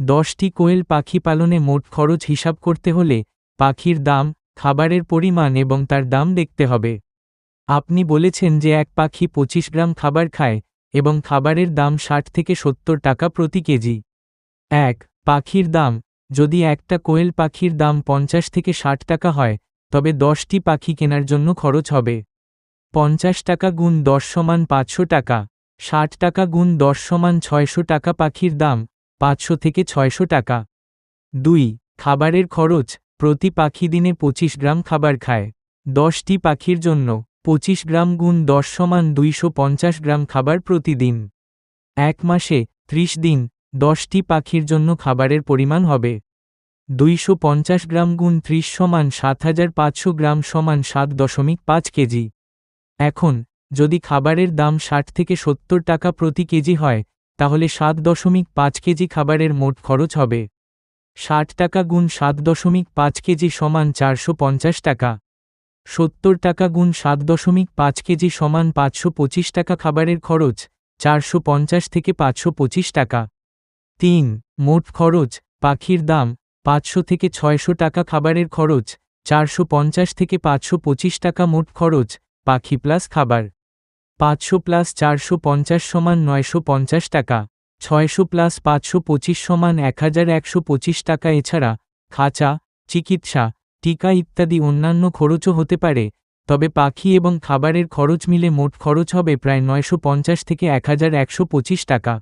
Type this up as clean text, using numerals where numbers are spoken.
10টি কোয়েল পাখি পালনে মোট খরচ হিসাব করতে হলে পাখির দাম, খাবারের পরিমাণ এবং তার দাম দেখতে হবে। আপনি বলেছেন যে এক পাখি 25 গ্রাম খাবার খায় এবং খাবারের দাম 60 থেকে 70 টাকা প্রতি কেজি। 1. পাখির দাম। যদি একটা কোয়েল পাখির দাম 50 থেকে 60 টাকা হয়, তবে 10টি পাখি কেনার জন্য খরচ হবে 50 টাকা গুণ 10 সমান 500 টাকা। 60 টাকা গুণ 10 সমান 600 টাকা। পাখির দাম 500 থেকে 600 টাকা। 2. খাবারের খরচ। প্রতি পাখি দিনে 25 গ্রাম খাবার খায়। 10টি পাখির জন্য 25 গ্রাম গুণ 10 সমান 250 গ্রাম খাবার প্রতিদিন। 1 মাসে 30 দিন 10টি পাখির জন্য খাবারের পরিমাণ হবে 250 গ্রাম গুণ 30 সমান 7500 গ্রাম সমান 7.5 কেজি। এখন যদি খাবারের দাম 60 থেকে 70 টাকা প্রতি কেজি হয়, তাহলে 7.5 কেজি খাবারের মোট খরচ হবে 60 টাকা গুণ 7.5 কেজি সমান 450 টাকা। 70 টাকা গুণ 7.5 কেজি সমান 525 টাকা। খাবারের খরচ 450 থেকে 525 টাকা। 3. মোট খরচ। পাখির দাম 500 থেকে 600 টাকা। খাবারের খরচ 450 থেকে 525 টাকা। মোট খরচ পাখি প্লাস খাবার 500 প্লাস 450 সমান 950 টাকা। 600 প্লাস 525 সমান 1125 টাকা। এছাড়া খাঁচা, চিকিৎসা, টিকা ইত্যাদি অন্যান্য খরচও হতে পারে, তবে পাখি এবং খাবারের খরচ মিলে মোট খরচ হবে প্রায় 950 থেকে 1125 টাকা।